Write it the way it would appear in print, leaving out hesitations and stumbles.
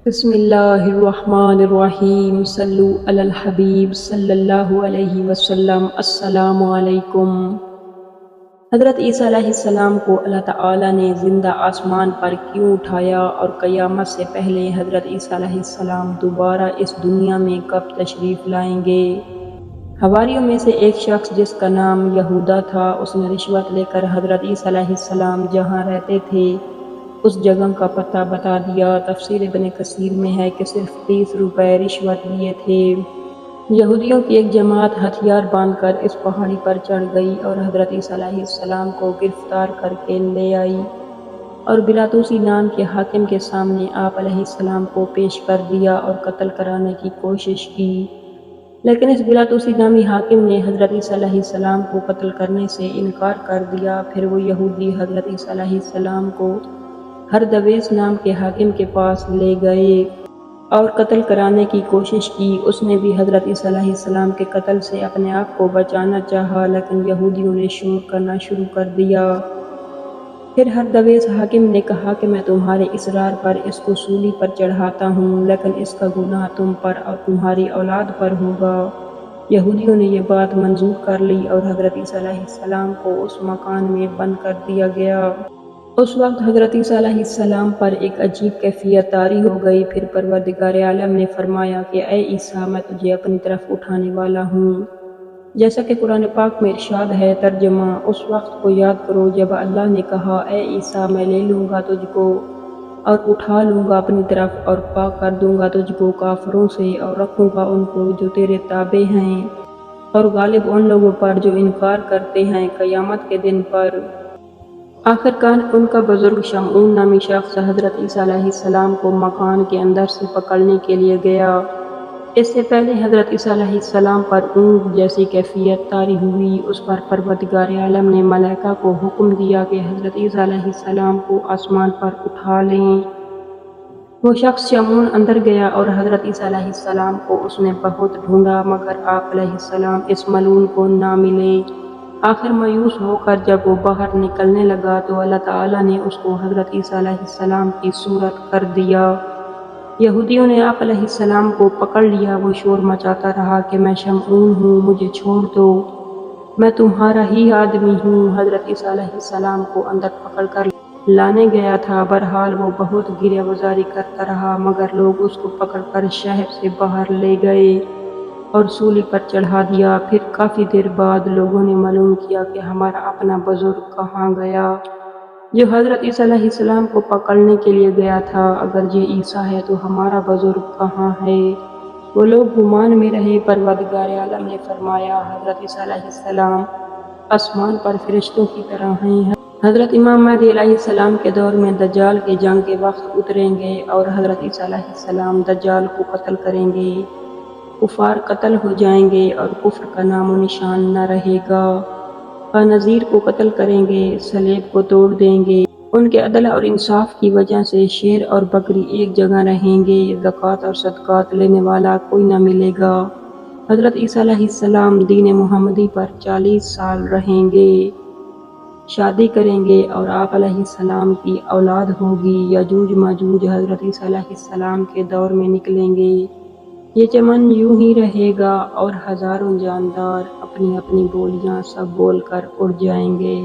بسم اللہ الرحمن الرحیم، صلو علی الحبیب صلی اللہ علیہ وسلم۔ السلام علیکم۔ حضرت عیسیٰ علیہ السلام کو اللہ تعالیٰ نے زندہ آسمان پر کیوں اٹھایا اور قیامت سے پہلے حضرت عیسیٰ علیہ السلام دوبارہ اس دنیا میں کب تشریف لائیں گے؟ حواریوں میں سے ایک شخص جس کا نام یہودا تھا، اس نے رشوت لے کر حضرت عیسیٰ علیہ السلام جہاں رہتے تھے اس جگہ کا پتہ بتا دیا۔ تفسیر ابن کثیر میں ہے کہ صرف 30 روپے رشوت لیے تھے۔ یہودیوں کی ایک جماعت ہتھیار باندھ کر اس پہاڑی پر چڑھ گئی اور حضرت عیسیٰ علیہ السلام کو گرفتار کر کے لے آئی اور بلاتوسی نام کے حاکم کے سامنے آپ علیہ السلام کو پیش کر دیا اور قتل کرانے کی کوشش کی، لیکن اس بلاتوسی نامی حاکم نے حضرت عیسیٰ علیہ السلام کو قتل کرنے سے انکار کر دیا۔ پھر وہ یہودی حضرت عیسیٰ علیہ السلام کو ہردویس نام کے حاکم کے پاس لے گئے اور قتل کرانے کی کوشش کی۔ اس نے بھی حضرت عیسیٰ علیہ السلام کے قتل سے اپنے آپ کو بچانا چاہا، لیکن یہودیوں نے شور کرنا شروع کر دیا۔ پھر ہردویس حاکم نے کہا کہ میں تمہارے اصرار پر اس کو سولی پر چڑھاتا ہوں، لیکن اس کا گناہ تم پر اور تمہاری اولاد پر ہوگا۔ یہودیوں نے یہ بات منظور کر لی اور حضرت عیسیٰ علیہ السلام کو اس مکان میں بند کر دیا گیا۔ اس وقت حضرت عیسیٰ علیہ السلام پر ایک عجیب کیفیت طاری ہو گئی۔ پھر پروردگار عالم نے فرمایا کہ اے عیسیٰ، میں تجھے اپنی طرف اٹھانے والا ہوں، جیسا کہ قرآن پاک میں ارشاد ہے۔ ترجمہ: اس وقت کو یاد کرو جب اللہ نے کہا، اے عیسیٰ، میں لے لوں گا تجھ کو اور اٹھا لوں گا اپنی طرف اور پاک کر دوں گا تجھ کو کافروں سے اور رکھوں گا ان کو جو تیرے تابع ہیں اور غالب ان لوگوں پر جو انکار کرتے ہیں قیامت کے دن پر۔ آخر کار ان کا بزرگ شمعون نامی شخص حضرت عیسیٰ علیہ السلام کو مکان کے اندر سے پکڑنے کے لیے گیا۔ اس سے پہلے حضرت عیسیٰ علیہ السلام پر اونٹ جیسی کیفیت طاری ہوئی۔ اس پر پروردگار عالم نے ملائکہ کو حکم دیا کہ حضرت عیسیٰ علیہ السلام کو آسمان پر اٹھا لیں۔ وہ شخص شمعون اندر گیا اور حضرت عیسیٰ علیہ السلام کو اس نے بہت ڈھونڈا، مگر آپ علیہ السلام اس ملعون کو نہ ملے۔ آخر مایوس ہو کر جب وہ باہر نکلنے لگا تو اللہ تعالیٰ نے اس کو حضرت عیسیٰ علیہ السلام کی صورت کر دیا۔ یہودیوں نے آپ علیہ السلام کو پکڑ لیا۔ وہ شور مچاتا رہا کہ میں شمعون ہوں، مجھے چھوڑ دو، میں تمہارا ہی آدمی ہوں۔ حضرت عیسیٰ علیہ السلام کو اندر پکڑ کر لانے گیا تھا۔ بہرحال وہ بہت گریہ گزاری کرتا رہا، مگر لوگ اس کو پکڑ کر شہر سے باہر لے گئے اور سولی پر چڑھا دیا۔ پھر کافی دیر بعد لوگوں نے معلوم کیا کہ ہمارا اپنا بزرگ کہاں گیا جو حضرت عیسیٰ علیہ السلام کو پکڑنے کے لیے گیا تھا۔ اگر یہ عیسیٰ ہے تو ہمارا بزرگ کہاں ہے؟ وہ لوگ گمان میں رہے۔ پروردگار عالم نے فرمایا، حضرت عیسیٰ علیہ السلام آسمان پر فرشتوں کی طرح ہیں۔ حضرت امام مہدی علیہ السلام کے دور میں دجال کے جنگ کے وقت اتریں گے اور حضرت عیسیٰ علیہ السلام دجال کو قتل کریں گے۔ کفار قتل ہو جائیں گے اور کفر کا نام و نشان نہ رہے گا۔ خنزیر کو قتل کریں گے، صلیب کو توڑ دیں گے۔ ان کے عدل اور انصاف کی وجہ سے شیر اور بکری ایک جگہ رہیں گے۔ زکوٰۃ اور صدقات لینے والا کوئی نہ ملے گا۔ حضرت عیسیٰ علیہ السلام دین محمدی پر 40 سال رہیں گے، شادی کریں گے اور آپ علیہ السلام کی اولاد ہوگی۔ یاجوج ماجوج حضرت عیسیٰ علیہ السلام کے دور میں نکلیں گے۔ یہ چمن یوں ہی رہے گا اور ہزاروں جاندار اپنی اپنی بولیاں سب بول کر اڑ جائیں گے۔